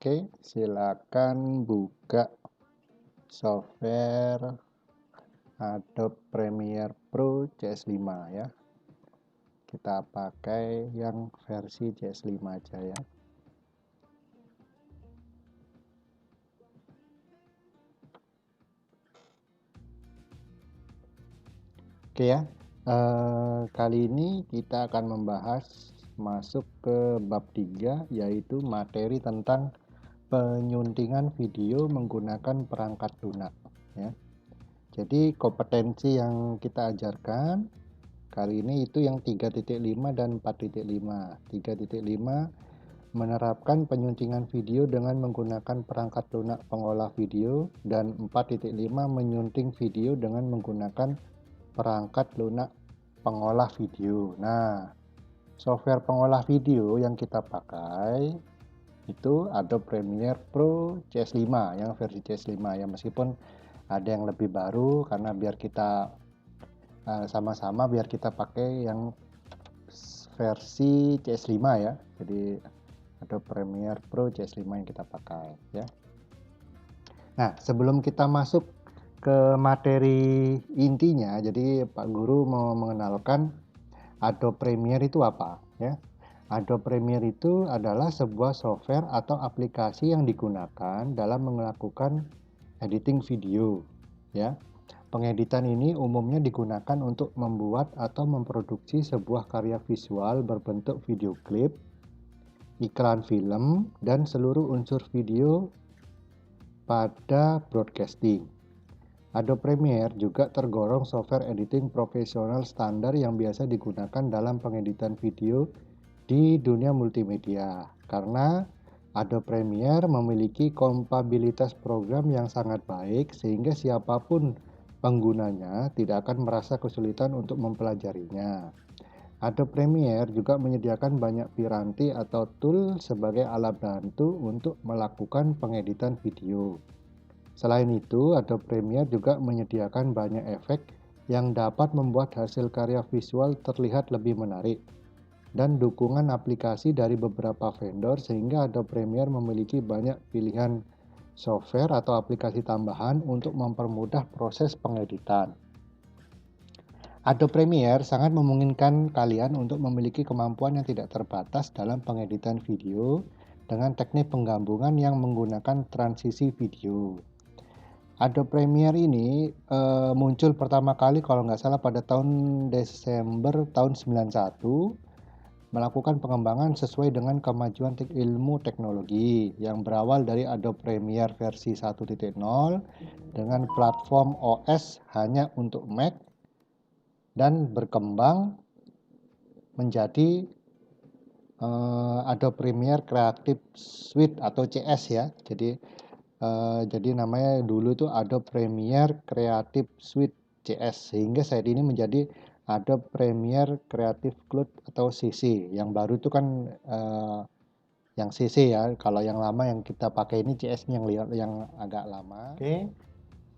Oke, silakan buka software Adobe Premiere Pro CS5 ya. Kita pakai yang versi CS5 aja ya. Oke ya. Kali ini kita akan membahas masuk ke bab 3, yaitu materi tentang penyuntingan video menggunakan perangkat lunak ya. Jadi kompetensi yang kita ajarkan kali ini itu yang 3.5 dan 4.5. 3.5 menerapkan penyuntingan video dengan menggunakan perangkat lunak pengolah video, dan 4.5 menyunting video dengan menggunakan perangkat lunak pengolah video. Nah, software pengolah video yang kita pakai itu Adobe Premiere Pro CS5 yang versi CS5 ya, meskipun ada yang lebih baru karena biar kita sama-sama biar kita pakai yang versi CS5 ya. Jadi Adobe Premiere Pro CS5 yang kita pakai ya. Nah, sebelum kita masuk ke materi intinya, jadi Pak Guru mau mengenalkan Adobe Premiere itu apa ya. Adobe Premiere itu adalah sebuah software atau aplikasi yang digunakan dalam melakukan editing video ya. Pengeditan ini umumnya digunakan untuk membuat atau memproduksi sebuah karya visual berbentuk video klip, iklan film, dan seluruh unsur video pada broadcasting. Adobe Premiere juga tergolong software editing profesional standar yang biasa digunakan dalam pengeditan video di dunia multimedia, karena Adobe Premiere memiliki kompatibilitas program yang sangat baik sehingga siapapun penggunanya tidak akan merasa kesulitan untuk mempelajarinya. Adobe Premiere juga menyediakan banyak piranti atau tool sebagai alat bantu untuk melakukan pengeditan video. Selain itu, Adobe Premiere juga menyediakan banyak efek yang dapat membuat hasil karya visual terlihat lebih menarik, dan dukungan aplikasi dari beberapa vendor sehingga Adobe Premiere memiliki banyak pilihan software atau aplikasi tambahan untuk mempermudah proses pengeditan. Adobe Premiere sangat memungkinkan kalian untuk memiliki kemampuan yang tidak terbatas dalam pengeditan video dengan teknik penggabungan yang menggunakan transisi video. Adobe Premiere ini muncul pertama kali kalau nggak salah pada tahun Desember tahun 91, melakukan pengembangan sesuai dengan kemajuan ilmu teknologi yang berawal dari Adobe Premiere versi 1.0 dengan platform OS hanya untuk Mac dan berkembang menjadi Adobe Premiere Creative Suite atau CS ya. Jadi namanya dulu itu Adobe Premiere Creative Suite CS, sehingga saat ini menjadi Adobe Premiere Creative Cloud atau CC. Yang baru itu kan yang CC ya. Kalau yang lama yang kita pakai ini CS yang agak lama. Oke.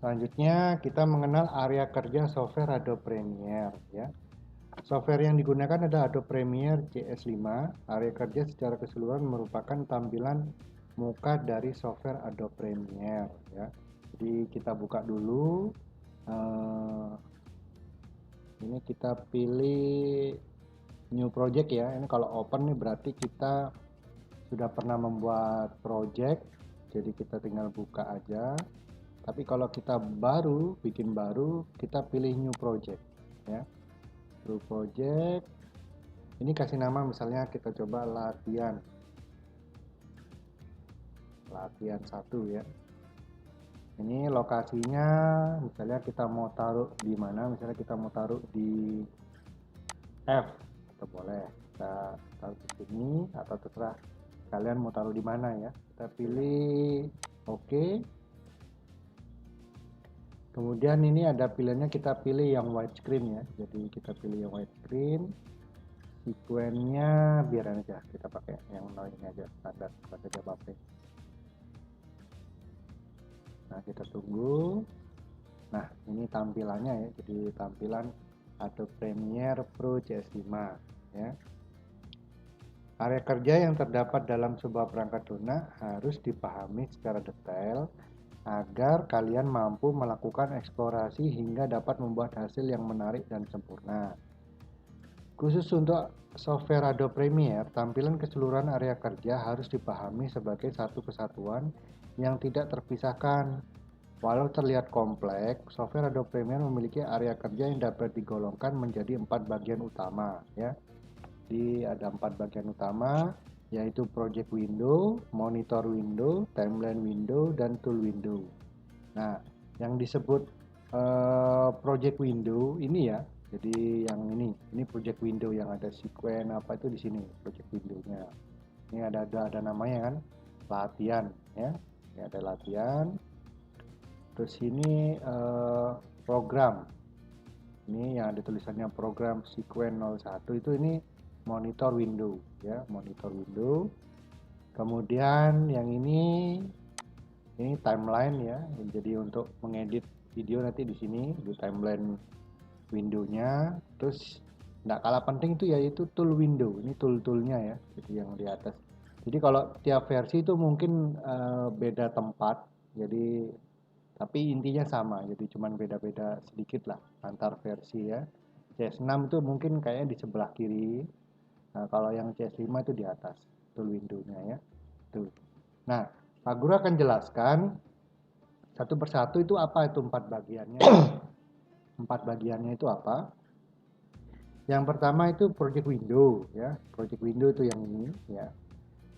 Selanjutnya kita mengenal area kerja software Adobe Premiere ya. Software yang digunakan adalah Adobe Premiere CS5. Area kerja secara keseluruhan merupakan tampilan muka dari software Adobe Premiere ya. Jadi kita buka dulu. Ini kita pilih new project ya. Ini kalau open nih berarti kita sudah pernah membuat project. Jadi kita tinggal buka aja. Tapi kalau kita bikin baru, kita pilih new project ya. New project. Ini kasih nama misalnya kita coba latihan 1 ya. Ini lokasinya misalnya kita mau taruh di mana, misalnya kita mau taruh di F, atau boleh kita taruh di sini atau terserah kalian mau taruh di mana ya. Kita pilih OK. Kemudian ini ada pilihannya, kita pilih yang widescreen ya. Jadi kita pilih yang widescreen. Sequence-nya biar aja kita pakai yang ini aja, standar saja pakai. Nah, kita tunggu. Nah, ini tampilannya ya. Jadi tampilan Adobe Premiere Pro CS5 ya. Area kerja yang terdapat dalam sebuah perangkat lunak harus dipahami secara detail agar kalian mampu melakukan eksplorasi hingga dapat membuat hasil yang menarik dan sempurna. Khusus untuk software Adobe Premiere, tampilan keseluruhan area kerja harus dipahami sebagai satu kesatuan yang tidak terpisahkan. Walau terlihat kompleks, software Adobe Premiere memiliki area kerja yang dapat digolongkan menjadi 4 bagian utama, ya. Jadi ada 4 bagian utama, yaitu project window, monitor window, timeline window, dan tool window. Nah, yang disebut project window ini ya, jadi yang ini project window yang ada sequence apa itu di sini project windownya. Ini ada namanya kan, latihan ya. Ini ada latihan. Terus ini program. Ini yang ada tulisannya program sequence 01 itu ini monitor window ya, monitor window. Kemudian yang ini timeline ya. Jadi untuk mengedit video nanti di sini di timeline windownya. Terus tidak kalah penting itu yaitu tool window. Ini tool-toolnya ya. Jadi yang di atas. Jadi kalau tiap versi itu mungkin beda tempat. Jadi tapi intinya sama. Jadi cuman beda-beda sedikit lah antar versi ya. CS6 itu mungkin kayaknya di sebelah kiri. Nah, kalau yang CS5 itu di atas tool window-nya ya. Tuh. Nah, Pak Guru akan jelaskan satu persatu itu apa itu 4 bagiannya. 4 bagiannya itu apa? Yang pertama itu project window ya. Project window itu yang ini ya.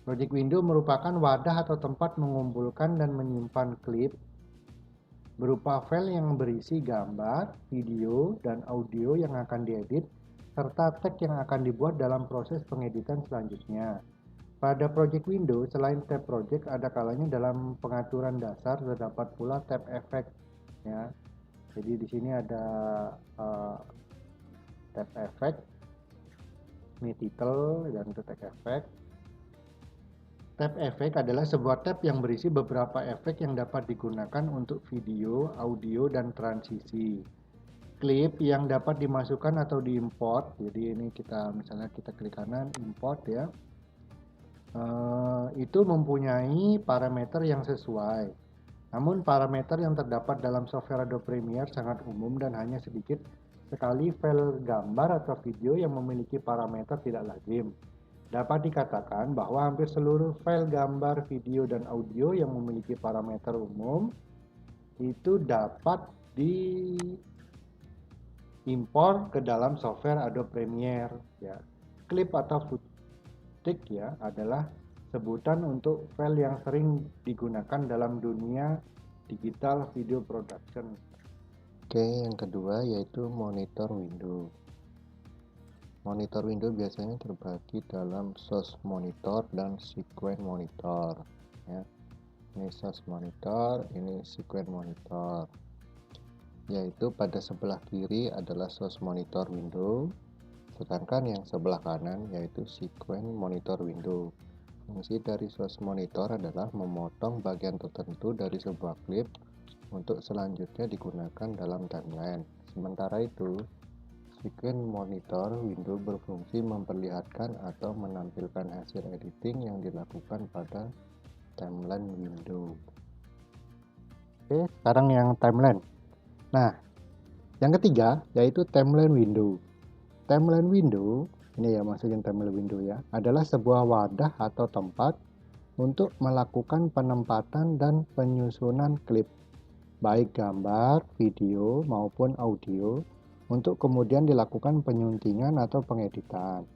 Project window merupakan wadah atau tempat mengumpulkan dan menyimpan klip berupa file yang berisi gambar, video, dan audio yang akan diedit serta teks yang akan dibuat dalam proses pengeditan selanjutnya. Pada project window, selain tab project, ada kalanya dalam pengaturan dasar terdapat pula tab effect ya. Jadi di sini ada tab effect, ini title dan text effect. Tab effect adalah sebuah tab yang berisi beberapa efek yang dapat digunakan untuk video, audio, dan transisi. Klip yang dapat dimasukkan atau diimport. Jadi ini misalnya kita klik kanan import ya. Itu mempunyai parameter yang sesuai. Namun parameter yang terdapat dalam software Adobe Premiere sangat umum dan hanya sedikit sekali file gambar atau video yang memiliki parameter tidak lazim. Dapat dikatakan bahwa hampir seluruh file gambar, video, dan audio yang memiliki parameter umum itu dapat diimpor ke dalam software Adobe Premiere ya. Clip atau footage ya adalah sebutan untuk file yang sering digunakan dalam dunia digital video production. Oke, yang kedua yaitu monitor window. Monitor window biasanya terbagi dalam source monitor dan sequence monitor ya. Ini source monitor, ini sequence monitor. Yaitu pada sebelah kiri adalah source monitor window, sedangkan yang sebelah kanan yaitu sequence monitor window. Fungsi dari source monitor adalah memotong bagian tertentu dari sebuah klip untuk selanjutnya digunakan dalam timeline. Sementara itu, sequence monitor window berfungsi memperlihatkan atau menampilkan hasil editing yang dilakukan pada timeline window. Oke, sekarang yang timeline. Nah, yang ketiga yaitu timeline window. Timeline window, ini ya masukin timeline window ya, adalah sebuah wadah atau tempat untuk melakukan penempatan dan penyusunan klip, baik gambar, video, maupun audio, untuk kemudian dilakukan penyuntingan atau pengeditan.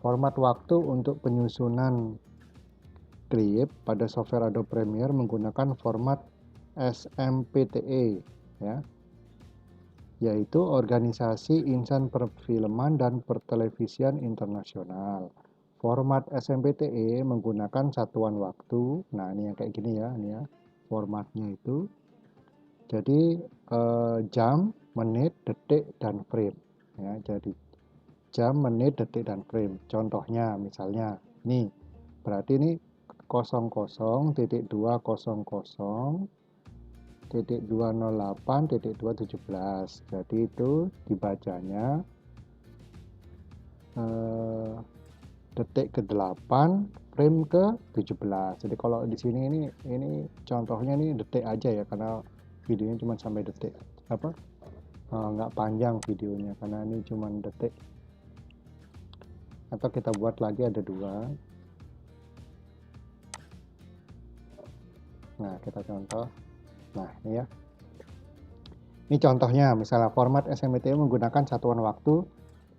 Format waktu untuk penyusunan klip pada software Adobe Premiere menggunakan format SMPTE ya, yaitu Organisasi Insan Perfilman dan Pertelevisian Internasional. Format SMPTE menggunakan satuan waktu. Nah, ini yang kayak gini ya, ini ya formatnya itu. Jadi jam, menit, detik, dan frame ya. Jadi jam, menit, detik, dan frame. Contohnya misalnya nih, berarti ini 00.208.217. Jadi itu dibacanya detik ke-8, frame ke-17. Jadi kalau di sini ini contohnya nih detik aja ya, karena videonya cuma sampai detik. Nggak panjang videonya karena ini cuma detik. Atau kita buat lagi ada 2. Nah, kita contoh. Nah, ini ya. Ini contohnya, misalnya format SMPTE menggunakan satuan waktu,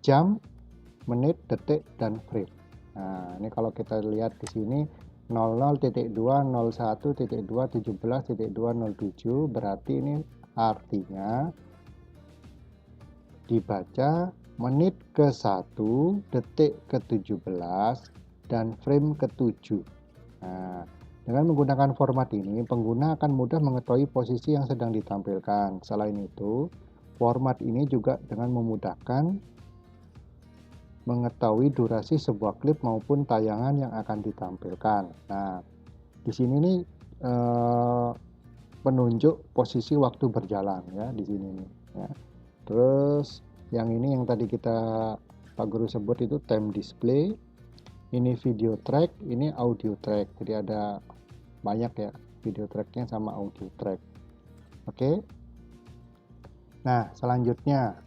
jam, menit, detik, dan frame. Nah, ini kalau kita lihat di sini 00.2, 01.2, 17.207, berarti ini artinya dibaca menit ke-1, detik ke-17, dan frame ke-7. Nah, dengan menggunakan format ini, pengguna akan mudah mengetahui posisi yang sedang ditampilkan. Selain itu, format ini juga dengan memudahkan mengetahui durasi sebuah klip maupun tayangan yang akan ditampilkan. Nah, di sini nih penunjuk posisi waktu berjalan ya di sini nih. Ya. Terus yang ini yang tadi Pak Guru sebut itu time display. Ini video track, ini audio track. Jadi ada banyak ya video tracknya sama audio track. Oke. Nah, selanjutnya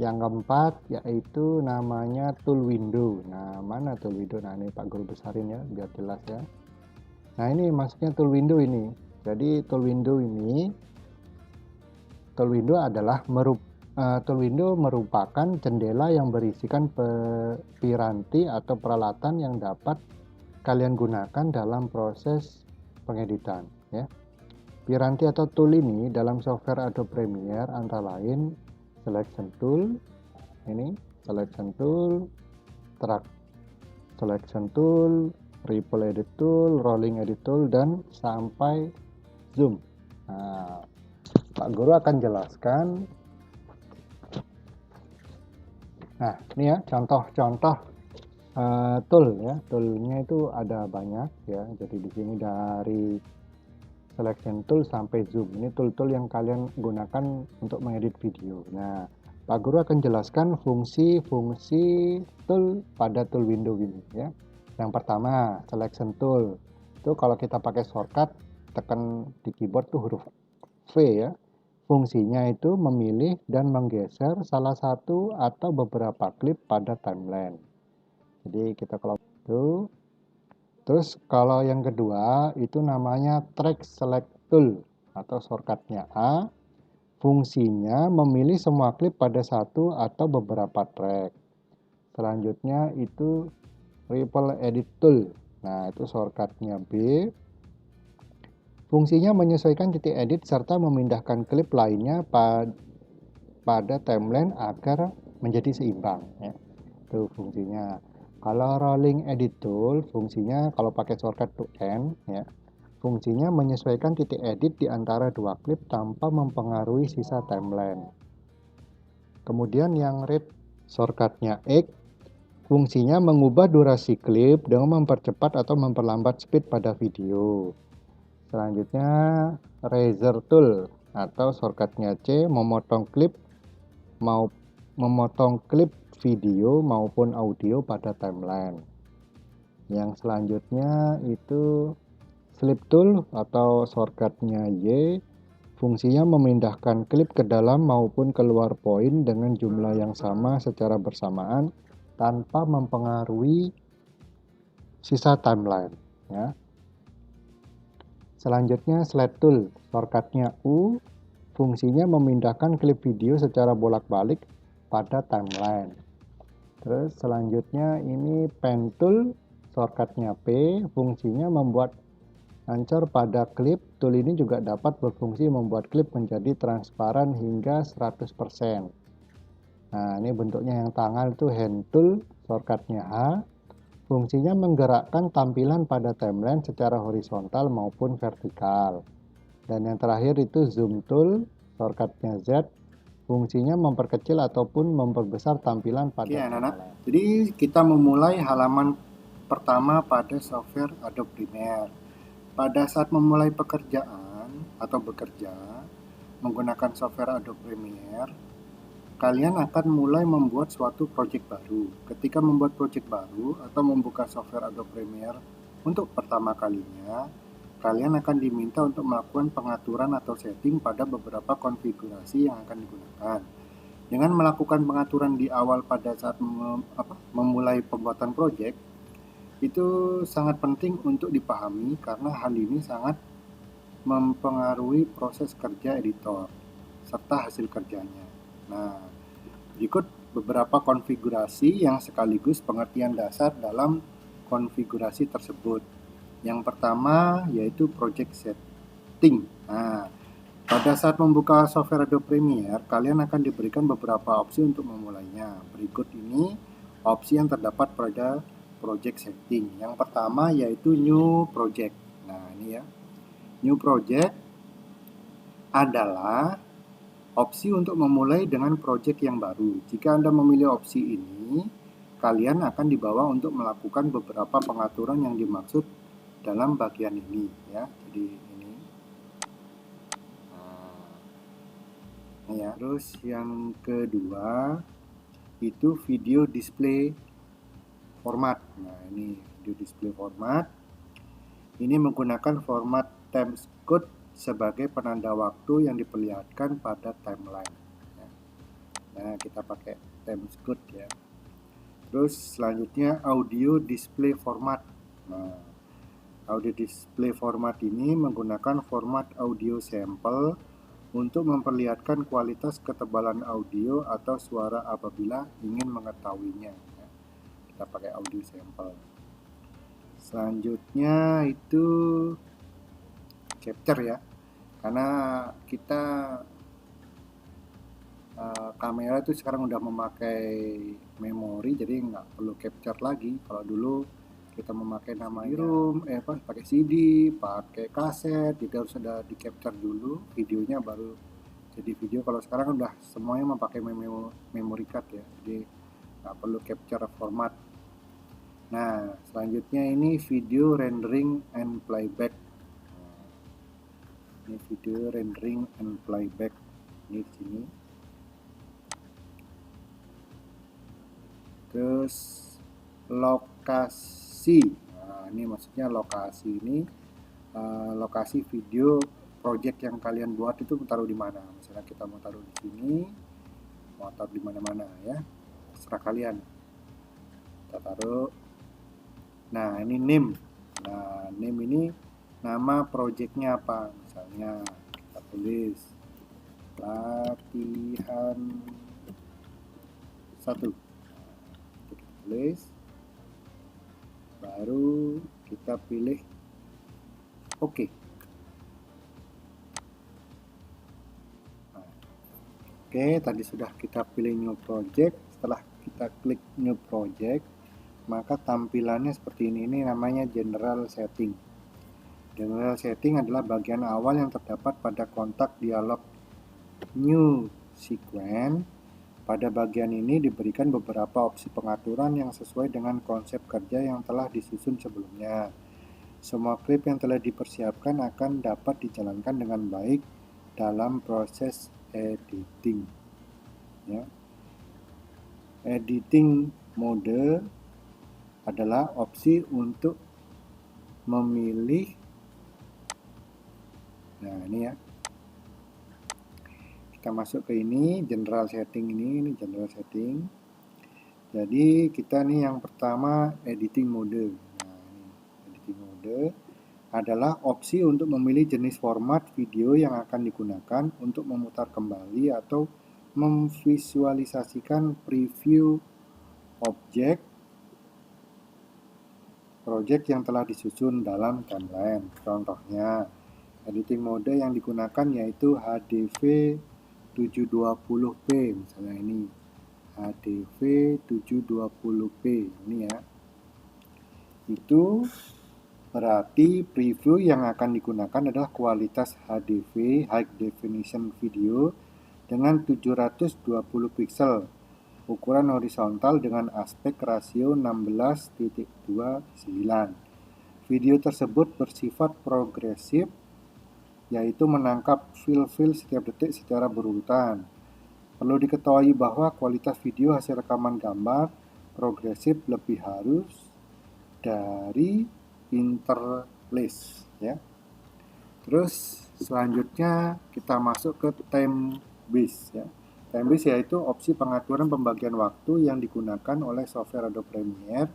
yang keempat yaitu namanya tool window. Nah, mana tool window? Nah, ini Pak Guru besarin ya biar jelas ya. Nah, ini maksudnya tool window ini. Jadi tool window adalah tool window merupakan jendela yang berisikan piranti atau peralatan yang dapat kalian gunakan dalam proses pengeditan ya. Piranti atau tool ini dalam software Adobe Premiere antara lain selection tool, ini selection tool, track selection tool, ripple edit tool, rolling edit tool, dan sampai zoom. Nah, Pak Guru akan jelaskan. Nah, ini ya contoh-contoh tool ya. Toolnya itu ada banyak ya. Jadi di sini dari selection tool sampai zoom. Ini tool-tool yang kalian gunakan untuk mengedit video. Nah, Pak Guru akan jelaskan fungsi-fungsi tool pada tool window ini ya. Yang pertama, selection tool. Itu kalau kita pakai shortcut, tekan di keyboard tuh huruf V ya. Fungsinya itu memilih dan menggeser salah satu atau beberapa klip pada timeline. Jadi kita kalau itu. Terus kalau yang kedua itu namanya track select tool atau shortcutnya A. Fungsinya memilih semua klip pada satu atau beberapa track. Selanjutnya itu ripple edit tool. Nah, itu shortcutnya B. Fungsinya menyesuaikan titik edit serta memindahkan klip lainnya pada timeline agar menjadi seimbang ya. Itu fungsinya. Kalau rolling edit tool fungsinya kalau pakai shortcut to N ya. Fungsinya menyesuaikan titik edit di antara dua klip tanpa mempengaruhi sisa timeline. Kemudian yang read shortcutnya X fungsinya mengubah durasi klip dengan mempercepat atau memperlambat speed pada video. Selanjutnya razor tool atau shortcutnya C memotong klip video maupun audio pada timeline. Yang selanjutnya itu slip tool atau shortcutnya Y. Fungsinya memindahkan klip ke dalam maupun keluar poin dengan jumlah yang sama secara bersamaan tanpa mempengaruhi sisa timeline ya. Selanjutnya slide tool, shortcutnya U, fungsinya memindahkan klip video secara bolak-balik pada timeline. Terus selanjutnya ini pen tool, shortcutnya P, fungsinya membuat ancor pada klip. Tool ini juga dapat berfungsi membuat klip menjadi transparan hingga 100%. Nah, ini bentuknya yang tangan itu hand tool, shortcutnya H. Fungsinya menggerakkan tampilan pada timeline secara horizontal maupun vertikal. Dan yang terakhir itu zoom tool, shortcutnya Z. Fungsinya memperkecil ataupun memperbesar tampilan pada anak-anak. Jadi kita memulai halaman pertama pada software Adobe Premiere. Pada saat memulai pekerjaan atau bekerja menggunakan software Adobe Premiere, kalian akan mulai membuat suatu project baru. Ketika membuat project baru atau membuka software Adobe Premiere untuk pertama kalinya, kalian akan diminta untuk melakukan pengaturan atau setting pada beberapa konfigurasi yang akan digunakan. Dengan melakukan pengaturan di awal pada saat memulai pembuatan project, itu sangat penting untuk dipahami karena hal ini sangat mempengaruhi proses kerja editor serta hasil kerjanya. Nah, berikut beberapa konfigurasi yang sekaligus pengertian dasar dalam konfigurasi tersebut. Yang pertama yaitu project setting. Nah, pada saat membuka software Adobe Premiere, kalian akan diberikan beberapa opsi untuk memulainya. Berikut ini opsi yang terdapat pada project setting. Yang pertama yaitu new project. Nah, ini ya. New project adalah opsi untuk memulai dengan project yang baru. Jika Anda memilih opsi ini, kalian akan dibawa untuk melakukan beberapa pengaturan yang dimaksud dalam bagian ini ya. Jadi ini. Nah, ya. Terus yang kedua itu video display format. Nah, ini video display format. Ini menggunakan format timescode sebagai penanda waktu yang diperlihatkan pada timeline. Nah, kita pakai timescode ya. Terus selanjutnya audio display format. Nah, audio display format ini menggunakan format audio sampel untuk memperlihatkan kualitas ketebalan audio atau suara apabila ingin mengetahuinya. Kita pakai audio sampel. Selanjutnya itu capture ya, karena kita kamera itu sekarang udah memakai memori, jadi nggak perlu capture lagi. Kalau dulu kita memakai namanya pakai CD, pakai kaset, jadi harus ada di capture dulu videonya baru jadi video. Kalau sekarang udah semuanya memakai memory card ya, jadi nggak perlu capture format. Nah, selanjutnya ini video rendering and playback. Ini video rendering and playback ini di sini. Terus lokasi. Nah, ini maksudnya lokasi ini lokasi video project yang kalian buat itu taruh di mana. Misalnya kita mau taruh di sini, mau taruh di mana-mana ya. Terserah kalian. Kita taruh. Nah, ini name. Nah, name ini nama projectnya apa? Misalnya kita tulis latihan 1. Kita tulis, baru kita pilih OK. Nah, oke, tadi sudah kita pilih new project. Setelah kita klik new project, maka tampilannya seperti ini. Ini namanya general setting. General setting adalah bagian awal yang terdapat pada kontak dialog new sequence. Pada bagian ini diberikan beberapa opsi pengaturan yang sesuai dengan konsep kerja yang telah disusun sebelumnya. Semua klip yang telah dipersiapkan akan dapat dijalankan dengan baik dalam proses editing. Ya. Editing mode adalah opsi untuk memilih. Nah, ini ya. Kita masuk ke ini, general setting ini general setting. Jadi kita nih yang pertama editing mode. Nah, ini editing mode adalah opsi untuk memilih jenis format video yang akan digunakan untuk memutar kembali atau memvisualisasikan preview objek project yang telah disusun dalam timeline. Contohnya, editing mode yang digunakan yaitu HDV 720p, misalnya ini HDV 720p ini ya. Itu berarti preview yang akan digunakan adalah kualitas HDV High Definition Video dengan 720 pixel, ukuran horizontal dengan aspek rasio 16:29. Video tersebut bersifat progresif, yaitu menangkap file-file setiap detik secara berurutan. Perlu diketahui bahwa kualitas video hasil rekaman gambar progresif lebih halus dari interlace ya. Terus selanjutnya kita masuk ke time base ya. Time base yaitu opsi pengaturan pembagian waktu yang digunakan oleh software Adobe Premiere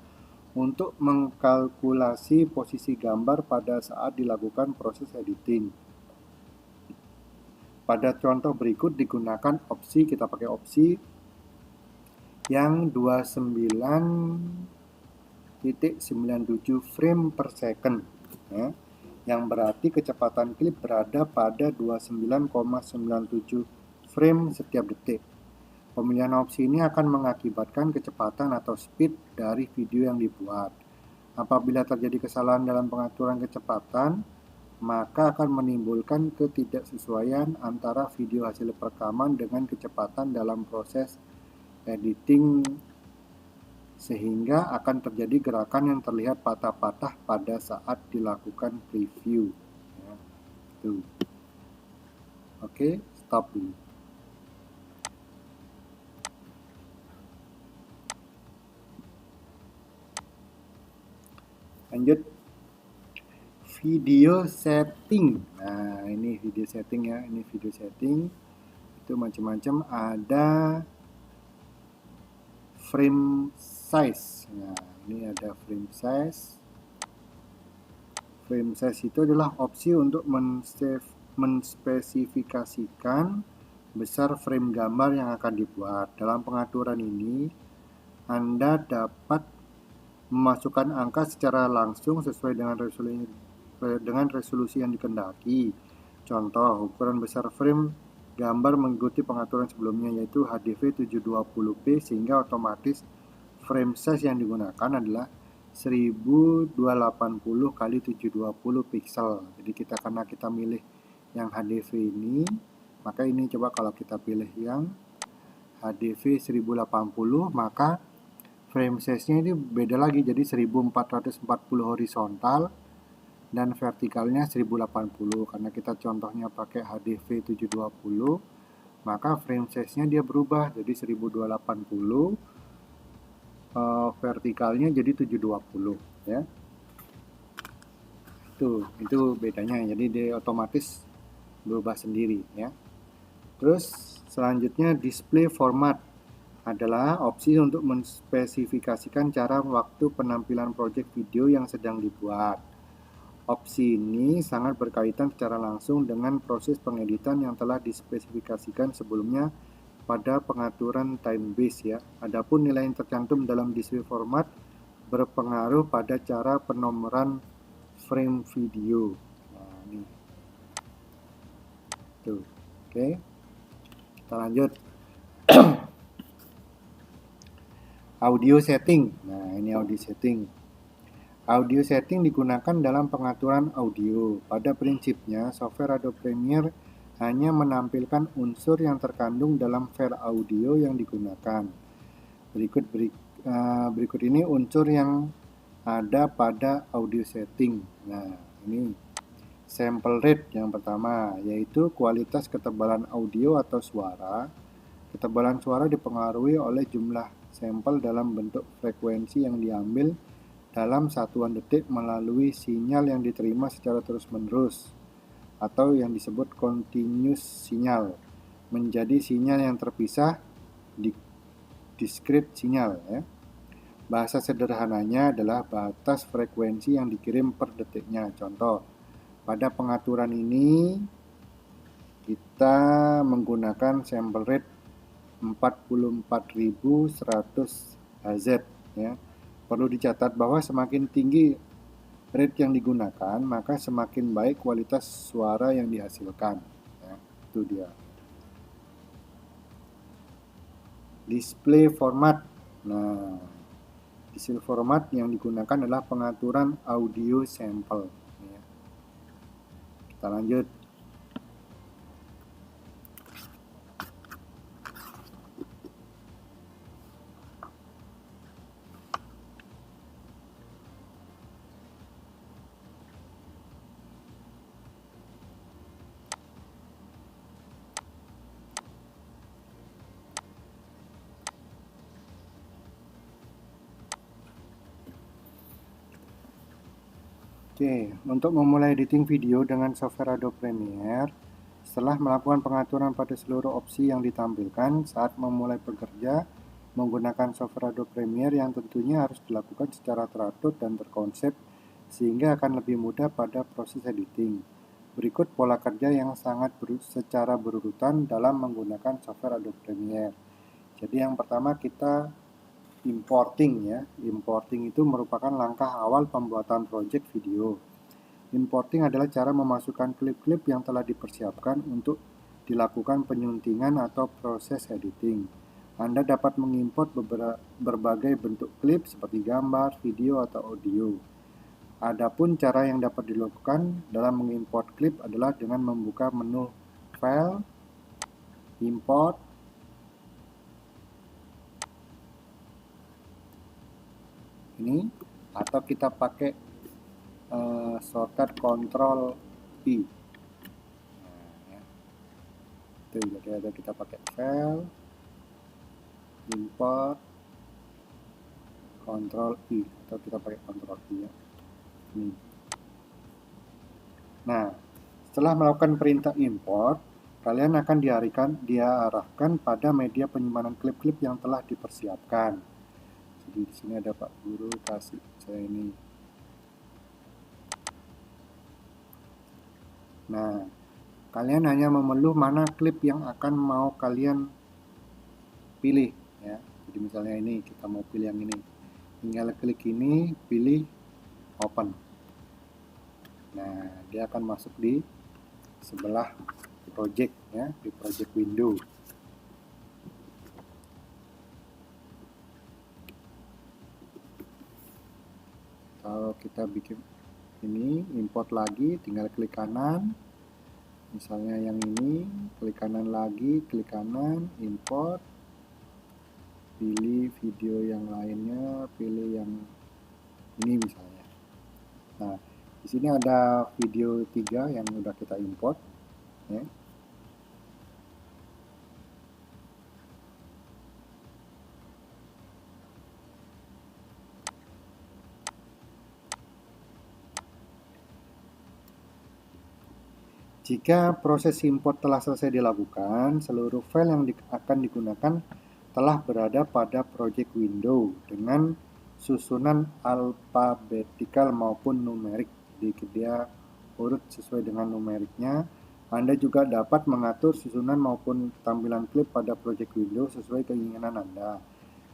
untuk mengkalkulasi posisi gambar pada saat dilakukan proses editing. Pada contoh berikut digunakan opsi, kita pakai opsi yang 29.97 frame per second ya, yang berarti kecepatan klip berada pada 29,97 frame setiap detik. Pemilihan opsi ini akan mengakibatkan kecepatan atau speed dari video yang dibuat. Apabila terjadi kesalahan dalam pengaturan kecepatan, maka akan menimbulkan ketidaksesuaian antara video hasil perekaman dengan kecepatan dalam proses editing, sehingga akan terjadi gerakan yang terlihat patah-patah pada saat dilakukan preview ya. Tuh. Oke, stop dulu. Lanjut, video setting. Nah, ini video setting ya, ini video setting. Itu macam-macam, ada frame size. Nah, ini ada frame size. Frame size itu adalah opsi untuk menspesifikasikan besar frame gambar yang akan dibuat. Dalam pengaturan ini, Anda dapat memasukkan angka secara langsung sesuai dengan resolusi yang dikehendaki. Contoh, ukuran besar frame gambar mengikuti pengaturan sebelumnya, yaitu HDV 720p, sehingga otomatis frame size yang digunakan adalah 1280 x 720 pixel. Jadi karena kita milih yang HDV ini, maka ini coba kalau kita pilih yang HDV 1080, maka frame size-nya ini beda lagi, jadi 1440 horizontal dan vertikalnya 1080. Karena kita contohnya pakai HDV 720, maka frame size-nya dia berubah jadi 1280, vertikalnya jadi 720 ya. Itu bedanya, jadi dia otomatis berubah sendiri ya. Terus selanjutnya display format adalah opsi untuk menspesifikasikan cara waktu penampilan proyek video yang sedang dibuat. Opsi ini sangat berkaitan secara langsung dengan proses pengeditan yang telah dispesifikasikan sebelumnya pada pengaturan time base ya. Adapun nilai yang tercantum dalam display format berpengaruh pada cara penomoran frame video. Nah, ini. Tuh. Oke. Kita lanjut. Audio setting. Nah, ini audio setting. Audio setting digunakan dalam pengaturan audio. Pada prinsipnya, software Adobe Premiere hanya menampilkan unsur yang terkandung dalam file audio yang digunakan. Berikut ini unsur yang ada pada audio setting. Nah, ini sample rate yang pertama, yaitu kualitas ketebalan audio atau suara. Ketebalan suara dipengaruhi oleh jumlah sampel dalam bentuk frekuensi yang diambil dalam satuan detik melalui sinyal yang diterima secara terus-menerus atau yang disebut continuous sinyal menjadi sinyal yang terpisah di discrete sinyal ya. Bahasa sederhananya adalah batas frekuensi yang dikirim per detiknya. Contoh, pada pengaturan ini kita menggunakan sample rate 44.100 Hz ya. Perlu dicatat bahwa semakin tinggi rate yang digunakan, maka semakin baik kualitas suara yang dihasilkan ya. Itu dia. Display format. Nah, display format yang digunakan adalah pengaturan audio sample ya. Kita lanjut. Oke, untuk memulai editing video dengan software Adobe Premiere, setelah melakukan pengaturan pada seluruh opsi yang ditampilkan saat memulai bekerja menggunakan software Adobe Premiere yang tentunya harus dilakukan secara teratur dan terkonsep sehingga akan lebih mudah pada proses editing. Berikut pola kerja yang sangat secara berurutan dalam menggunakan software Adobe Premiere. Jadi yang pertama kita importing ya. Importing itu merupakan langkah awal pembuatan project video. Importing adalah cara memasukkan klip-klip yang telah dipersiapkan untuk dilakukan penyuntingan atau proses editing. Anda dapat mengimport berbagai bentuk klip seperti gambar, video, atau audio. Adapun cara yang dapat dilakukan dalam mengimport klip adalah dengan membuka menu File, Import, ini, atau kita pakai shortcut Ctrl I. Nah, ya. Itu jadi ada kita pakai File, Import, Ctrl I, atau kita pakai Ctrl I ya. Ini. Nah, setelah melakukan perintah import, kalian akan diarahkan pada media penyimpanan klip-klip yang telah dipersiapkan. Jadi di sini ada Pak Guru kasih saya ini. Nah, kalian hanya memeluk mana klip yang akan mau kalian pilih ya. Jadi misalnya ini kita mau pilih yang ini. Tinggal klik ini, pilih open. Nah, dia akan masuk di sebelah project ya, di project window. Kalau kita bikin ini import lagi, tinggal klik kanan, misalnya yang ini, klik kanan lagi, klik kanan, import, pilih video yang lainnya, pilih yang ini misalnya. Nah, di sini ada video 3 yang udah kita import ya. Jika proses import telah selesai dilakukan, seluruh file yang akan digunakan telah berada pada project window dengan susunan alfabetikal maupun numerik. Jadi dia urut sesuai dengan numeriknya. Anda juga dapat mengatur susunan maupun tampilan klip pada project window sesuai keinginan Anda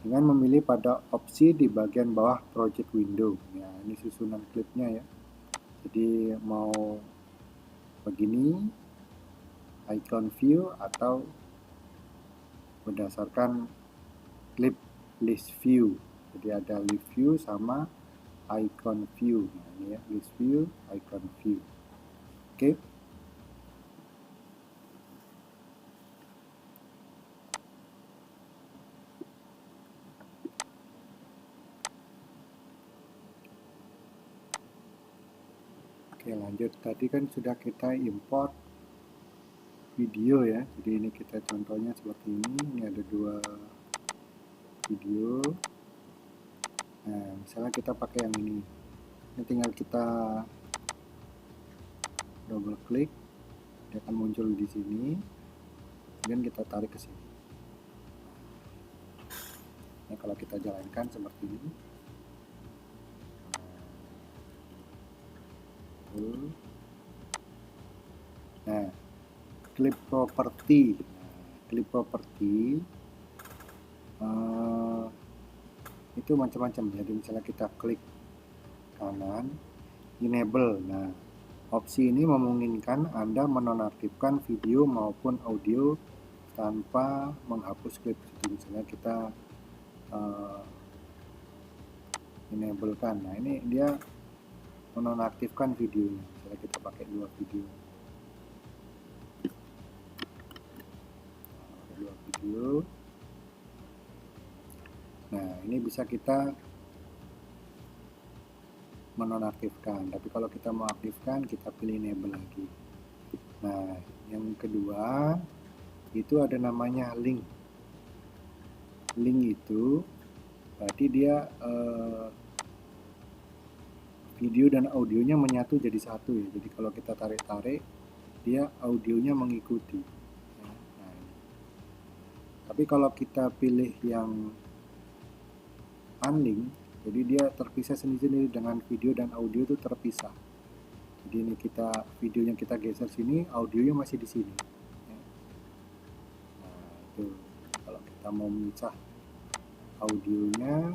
dengan memilih pada opsi di bagian bawah project window. Ya, ini susunan klipnya ya. Jadi mau begini, icon view, atau berdasarkan clip list view. Jadi ada list view sama icon view. Nah, ini ya, list view, icon view. Oke. Oke, lanjut. Tadi kan sudah kita import video ya. Jadi ini kita contohnya seperti ini. Ini ada 2 video. Nah, misalnya kita pakai yang ini. Ini tinggal kita double klik, dia akan muncul di sini. Kemudian kita tarik ke sini. Nah, kalau kita jalankan seperti ini. Nah, clip property. Clip property itu macam-macam. Jadi misalnya kita klik kanan, enable. Nah, opsi ini memungkinkan Anda menonaktifkan video maupun audio tanpa menghapus klip. Jadi misalnya kita enablekan. Nah, ini dia menonaktifkan videonya. Misalnya kita pakai 2 video. Nah, ini bisa kita menonaktifkan. Tapi kalau kita mau aktifkan, kita pilih enable lagi. Nah, yang kedua itu ada namanya link. Link itu berarti dia video dan audionya menyatu jadi satu ya. Jadi kalau kita tarik-tarik, dia audionya mengikuti. Nah, ini. Tapi kalau kita pilih yang unlink, jadi dia terpisah sendiri-sendiri dengan video dan audio itu terpisah. Jadi ini videonya kita geser sini, audionya masih di sini. Nah, itu kalau kita mau memisah audionya,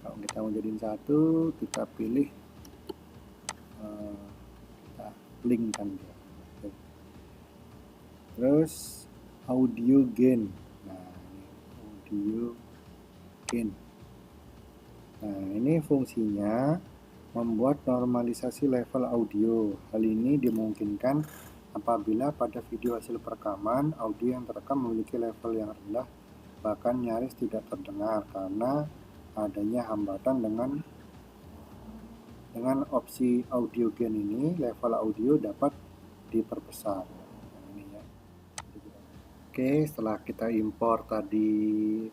kalau kita mau jadiin satu, kita pilih kita linkkan dia. Terus audio gain. Nah, ini audio gain. Nah, ini fungsinya membuat normalisasi level audio. Hal ini dimungkinkan apabila pada video hasil perekaman, audio yang terekam memiliki level yang rendah, bahkan nyaris tidak terdengar karena adanya hambatan dengan opsi audio gain ini, level audio dapat diperbesar. Nah, ini ya. Oke, setelah kita impor tadi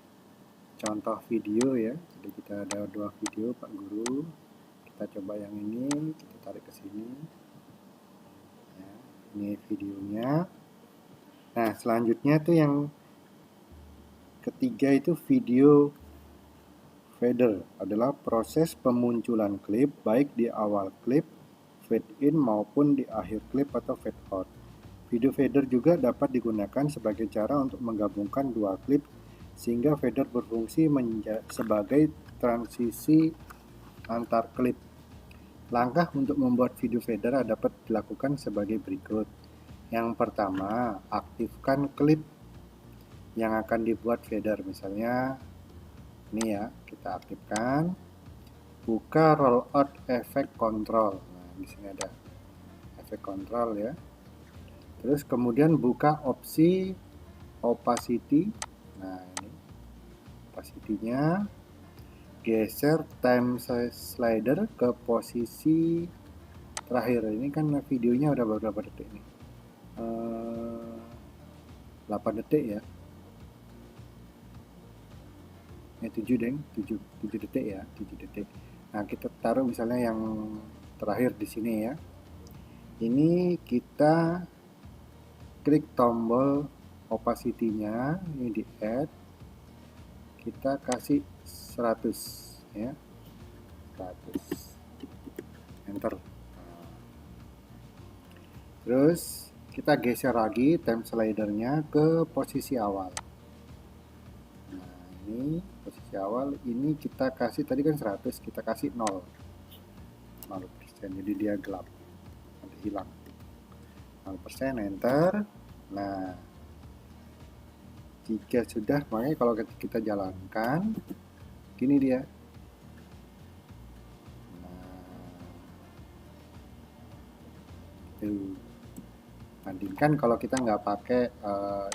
contoh video ya, jadi kita ada 2 video Pak Guru. Kita coba yang ini, kita tarik ke sini. Ya, ini videonya. Nah, selanjutnya tuh yang ketiga itu video fader, adalah proses pemunculan klip baik di awal klip, fade in maupun di akhir klip atau fade out. Video fader juga dapat digunakan sebagai cara untuk menggabungkan dua klip sehingga fader berfungsi sebagai transisi antar klip. Langkah untuk membuat video fader dapat dilakukan sebagai berikut. Yang pertama, aktifkan klip yang akan dibuat fader. Misalnya ini ya, kita aktifkan. Buka rollout effect control. Nah, di sini ada effect control ya. Terus kemudian buka opsi opacity. Nah, ini opacity-nya. Geser time slider ke posisi terakhir. Ini kan videonya udah beberapa detik nih. 8 detik ya. 7 deng, 7 detik ya, 7 detik. Nah, kita taruh misalnya yang terakhir di sini ya. Ini kita klik tombol opacity-nya, ini di add. Kita kasih 100 ya. 100. Enter. Terus kita geser lagi time slidernya ke posisi awal. Nah, ini posisi awal, ini kita kasih tadi kan 100, kita kasih 0%, jadi dia gelap, nanti hilang 0%, enter. Nah, jika sudah, makanya kalau kita jalankan gini dia. Nah, bandingkan kalau kita nggak pakai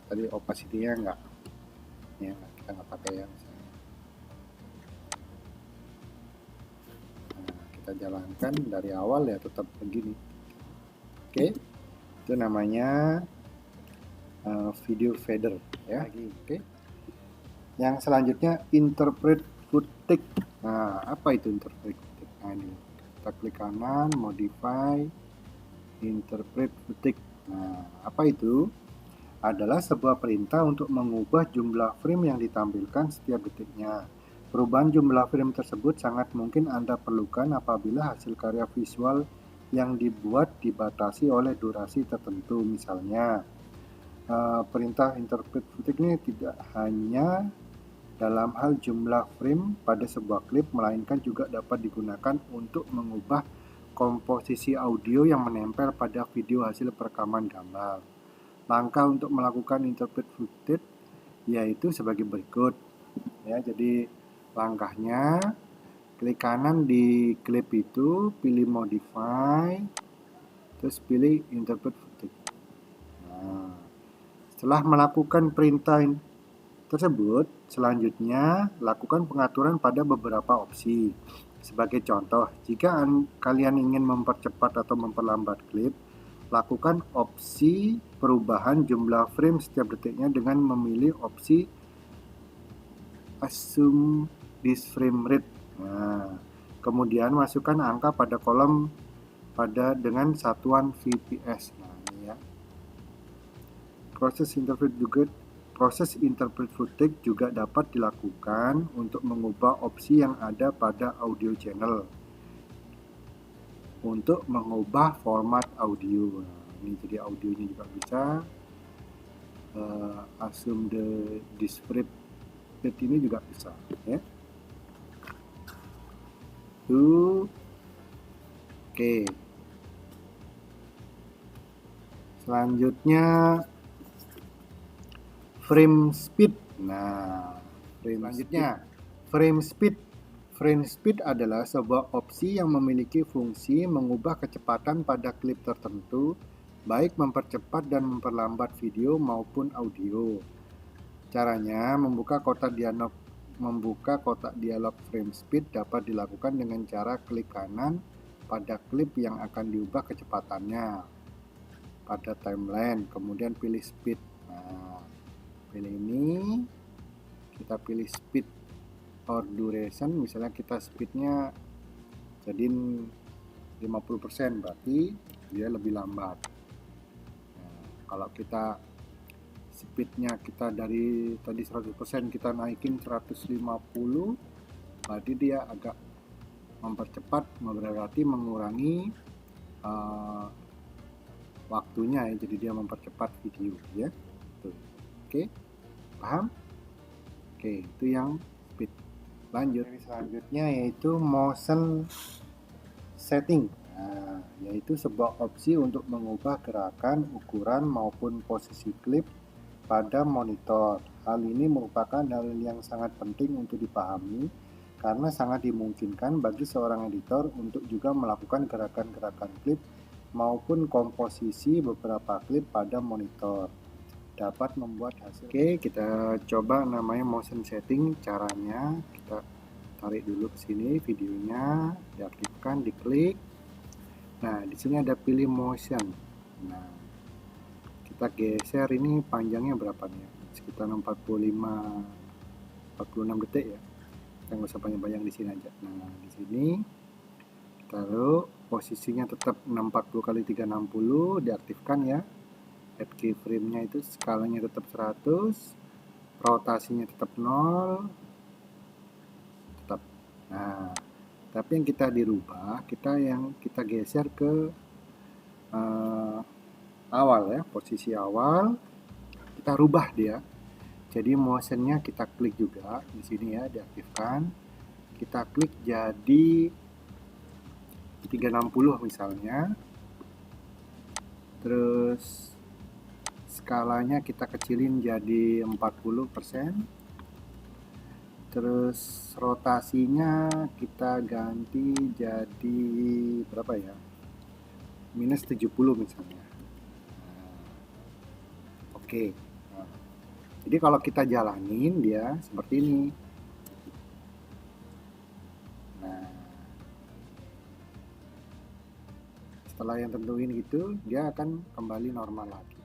tadi opacity-nya nggak ya, kita nggak pakai ya misalnya. Nah, kita jalankan dari awal ya tetap begini. Oke, itu namanya video fader ya. Oke, yang selanjutnya interpret footage. Nah, apa itu interpret footage? Nah, ini kita klik kanan, modify interpret footage. Nah, apa itu? Adalah sebuah perintah untuk mengubah jumlah frame yang ditampilkan setiap detiknya. Perubahan jumlah frame tersebut sangat mungkin Anda perlukan apabila hasil karya visual yang dibuat dibatasi oleh durasi tertentu. Misalnya, perintah interpret footage ini tidak hanya dalam hal jumlah frame pada sebuah klip, melainkan juga dapat digunakan untuk mengubah komposisi audio yang menempel pada video hasil perekaman gambar. Langkah untuk melakukan interpret footage yaitu sebagai berikut ya. Jadi langkahnya, klik kanan di klip itu, pilih modify, terus pilih interpret footage. Nah, setelah melakukan perintah tersebut, selanjutnya lakukan pengaturan pada beberapa opsi. Sebagai contoh, jika kalian ingin mempercepat atau memperlambat klip, lakukan opsi perubahan jumlah frame setiap detiknya dengan memilih opsi assume this frame rate. Nah, kemudian masukkan angka pada kolom dengan satuan VPS. Nah, ini ya. Proses interpret footage juga dapat dilakukan untuk mengubah opsi yang ada pada audio channel untuk mengubah format audio. Nah, ini jadi audionya juga bisa. Assume the discrete rate ini juga bisa, ya. Oke. Selanjutnya frame speed. Nah, frame speed. Frame speed adalah sebuah opsi yang memiliki fungsi mengubah kecepatan pada klip tertentu, baik mempercepat dan memperlambat video maupun audio. Caranya, membuka kotak dialog frame speed dapat dilakukan dengan cara klik kanan pada klip yang akan diubah kecepatannya pada timeline, kemudian pilih speed. Nah, pilih ini, kita pilih speed or duration, misalnya kita speednya jadiin 50%, berarti dia lebih lambat. Nah, kalau kita speednya kita dari tadi 100% kita naikin 150, berarti dia agak mempercepat, berarti mengurangi waktunya ya, jadi dia mempercepat video ya. Tuh. Oke, paham? Oke, itu yang speed. Lanjut, selanjutnya yaitu motion setting. Nah, yaitu sebuah opsi untuk mengubah gerakan, ukuran maupun posisi klip pada monitor. Hal ini merupakan hal yang sangat penting untuk dipahami karena sangat dimungkinkan bagi seorang editor untuk juga melakukan gerakan-gerakan klip maupun komposisi beberapa klip pada monitor. Dapat membuat hasil. Oke, kita coba namanya motion setting. Caranya kita tarik dulu ke sini videonya, diaktifkan, diklik. Nah, di sini ada pilih motion. Nah, kita geser ini panjangnya berapa nih? Sekitar 46 detik ya. Kita nggak usah panjang-panjang di sini aja. Nah, di sini taruh posisinya tetap 60 kali 360, diaktifkan ya. Add keyframe-nya itu skalanya tetap 100, rotasinya tetap 0, tetap. Nah, tapi yang kita dirubah, kita geser ke awal ya, posisi awal, kita rubah dia. Jadi motionnya kita klik juga di sini ya, diaktifkan. Kita klik jadi 360 misalnya. Terus skalanya kita kecilin jadi 40%. Terus rotasinya kita ganti jadi berapa ya? Minus 70 misalnya. Oke. Nah, jadi kalau kita jalanin dia seperti ini. Nah, setelah yang tentuin gitu, dia akan kembali normal lagi.